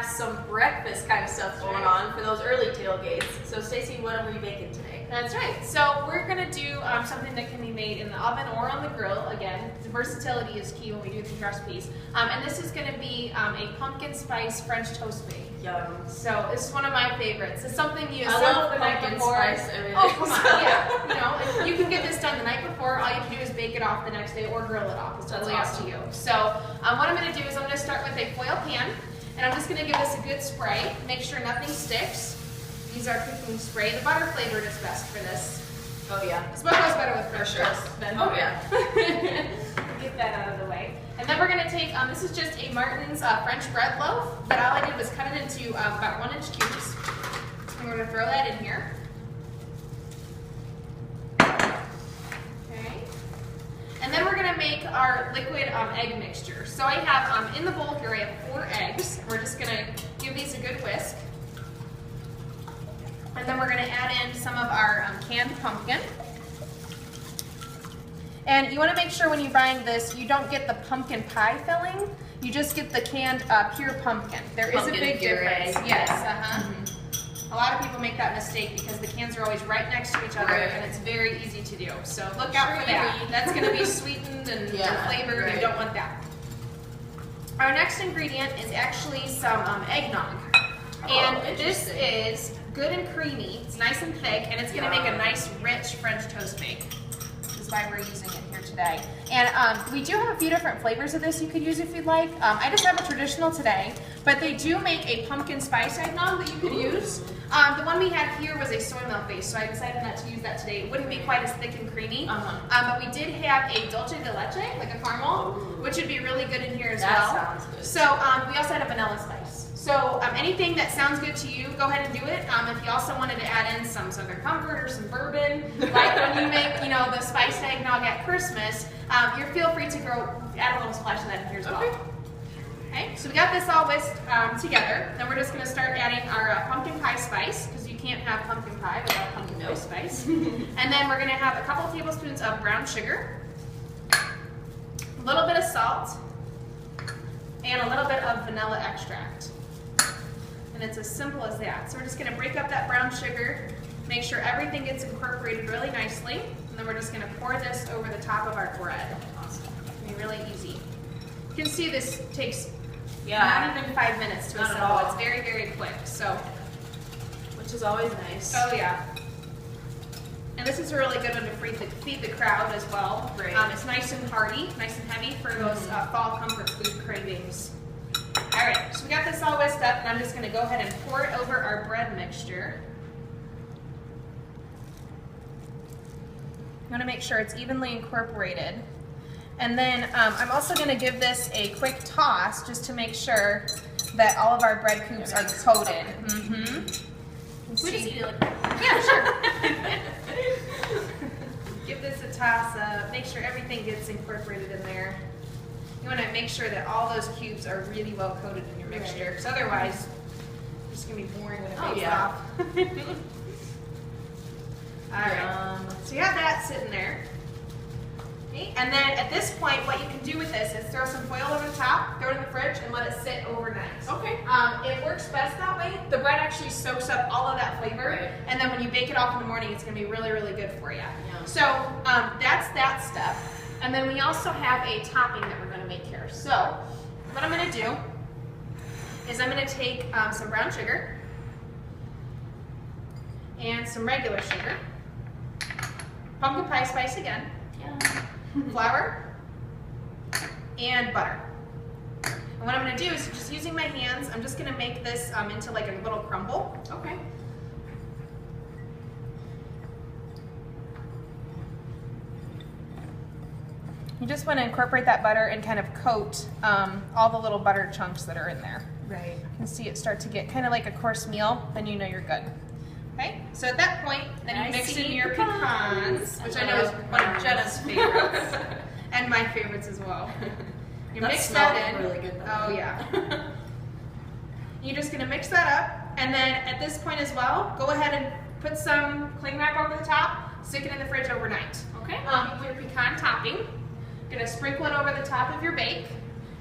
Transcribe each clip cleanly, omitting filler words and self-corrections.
some breakfast kind of stuff going on for those early tailgates. So Stacy, what are we baking today? That's right. So we're gonna do something that can be made in the oven or on the grill. Again, the versatility is key when we do these recipes. And this is gonna be a pumpkin spice French toast bake. Yum. So this is one of my favorites. It's something you I assemble love the night pumpkin before. spice everything. Oh, come on, yeah. You know, you can get this done the night before. All you can do is bake it off the next day or grill it off. It's totally up to you. So what I'm gonna do is I'm gonna start with a foil pan, and I'm just gonna give this a good spray. Make sure nothing sticks. These are cooking spray. The butter flavored is best for this. Oh yeah. This one goes better with French toast. Oh yeah. Get that out of the way. And then we're gonna take, this is just a Martin's French bread loaf, but all I did was cut it into about 1-inch cubes. And we're gonna throw that in here. Okay. And then we're gonna make our liquid egg mixture. So I have, in the bowl here, I have 4 eggs. We're just gonna give these a good whisk. And then we're going to add in some of our canned pumpkin. And you want to make sure when you're buying this, you don't get the pumpkin pie filling. You just get the canned pure pumpkin. There is a big difference. Yes. A lot of people make that mistake because the cans are always right next to each other, and it's very easy to do. So look out for that. That's going to be sweetened and flavored. Right. You don't want that. Our next ingredient is actually some eggnog. And this is good and creamy. It's nice and thick, and it's going to make a nice, rich French toast bake. This is why we're using it here today. And we do have a few different flavors of this you could use if you'd like. I just have a traditional today, but they do make a pumpkin spice eggnog that you could use. The one we had here was a soy milk base, so I decided not to use that today. It wouldn't be quite as thick and creamy. But we did have a dulce de leche, like a caramel, which would be really good in here as well. That sounds good. So we also had a vanilla spice. So anything that sounds good to you, go ahead and do it. If you also wanted to add in some Southern Comfort or some bourbon, like when you make, the spiced eggnog at Christmas, you feel free to add a little splash of that in here as well. Okay, so we got this all whisked together. Then we're just going to start adding our pumpkin pie spice, because you can't have pumpkin pie without pumpkin pie spice. And then we're going to have a couple tablespoons of brown sugar, a little bit of salt, and a little bit of vanilla extract. And it's as simple as that. So we're just going to break up that brown sugar, make sure everything gets incorporated really nicely, and then we're just going to pour this over the top of our bread. Awesome. It's really easy. You can see this takes not even 5 minutes to assemble. It's very, very quick. So, which is always nice. Oh yeah. And this is a really good one to feed the crowd as well. Great. It's nice and hearty, nice and heavy for those fall comfort food cravings. All right, so we got this all whisked up, and I'm just going to go ahead and pour it over our bread mixture. I'm going to make sure it's evenly incorporated. And then I'm also going to give this a quick toss just to make sure that all of our bread cubes are coated. We just eat it like that. Yeah, sure. Give this a toss up, make sure everything gets incorporated in there. You want to make sure that all those cubes are really well coated in your mixture, because otherwise it's just going to be boring when it bakes off. Alright, so you have that sitting there. Okay. And then at this point, what you can do with this is throw some foil over the top, throw it in the fridge, and let it sit overnight. Okay. It works best that way. The bread actually soaks up all of that flavor, and then when you bake it off in the morning, it's going to be really, really good for you. Yeah. So that's that step. And then we also have a topping that we're going to make here. So what I'm going to do is I'm going to take some brown sugar and some regular sugar, pumpkin pie spice again, flour, and butter. And what I'm going to do is, just using my hands, I'm just going to make this into like a little crumble. Okay. You just want to incorporate that butter and kind of coat all the little butter chunks that are in there. Right. You can see it start to get kind of like a course meal, then you know you're good. Okay, so at that point, then you mix in your pecans, which I know is one of Jenna's favorites, and my favorites as well. You mix that in. Really good. Oh yeah. You're just going to mix that up, and then at this point as well, go ahead and put some cling wrap over the top, stick it in the fridge overnight. Okay. Your pecan topping. You're going to sprinkle it over the top of your bake,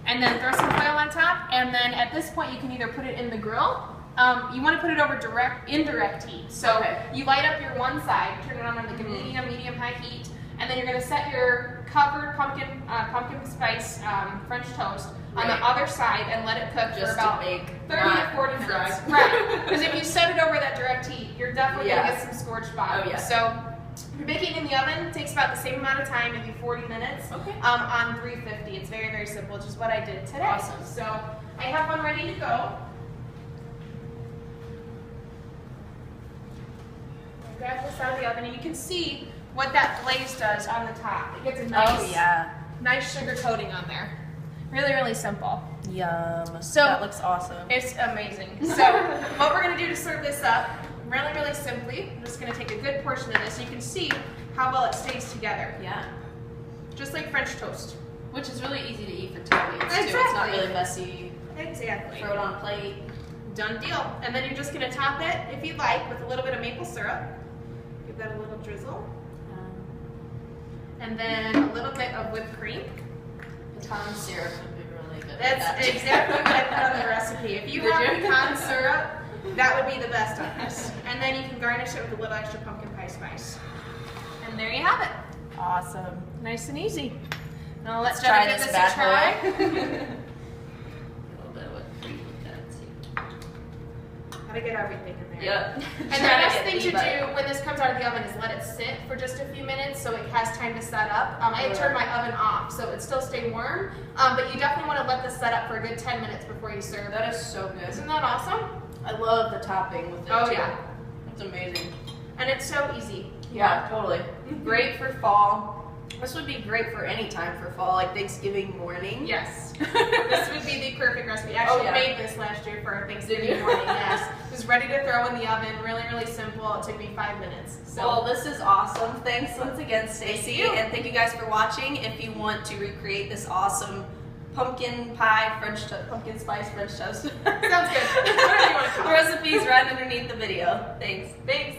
and then throw some foil on top, and then at this point you can either put it in the grill. You want to put it over indirect heat. So you light up your one side, turn it on like a medium-high heat, and then you're going to set your covered pumpkin spice French toast on the other side and let it cook for about 30 to 40 minutes. Right. Because if you set it over that direct heat, you're definitely going to get some scorched bottom. Oh, yeah. So if you're baking in the oven, it takes about the same amount of time, maybe 40 minutes, on 350. It's very, very simple, which is what I did today. Awesome. So I have one ready to go. Grab this out of the oven, and you can see what that glaze does on the top. It gets a nice, nice sugar coating on there. Really, really simple. Yum. So that looks awesome. It's amazing. So what we're going to do to serve this up, really, really simply, I'm just going to take a good portion of this, so you can see how well it stays together. Yeah. Just like French toast. Which is really easy to eat for tailgates too. Exactly. It's not really messy. Exactly. Throw it on a plate. Done deal. And then you're just going to top it, if you'd like, with a little bit of maple syrup. Give that a little drizzle. And then a little bit of whipped cream. Pecan syrup would be really good. That's exactly what I put on the recipe. If you have pecan syrup, that would be the best on this. And then you can garnish it with a little extra pumpkin pie spice. And there you have it. Awesome. Nice and easy. Now let's try give this this bad a try. A little bit of whipped cream with that too. Gotta get everything in there. Yep. And the best thing to do when this comes out of the oven is let it sit for just a few minutes so it has time to set up. I turned my oven off so it still stay warm, but you definitely want to let this set up for a good 10 minutes before you serve. That is so good. Isn't that awesome? I love the topping with it Oh too. yeah. It's amazing. And it's so easy. Yeah, totally. Great for fall. This would be great for any time for fall, like Thanksgiving morning. Yes. This would be the perfect recipe. I actually made this last year for our Thanksgiving morning, yes. It was ready to throw in the oven, really, really simple. It took me 5 minutes. So. Well, this is awesome. Thanks once again, Stacy. And thank you guys for watching. If you want to recreate this awesome pumpkin pie, pumpkin spice French toast. Sounds good. Whatever you want to call it. The recipe's right underneath the video. Thanks. Thanks.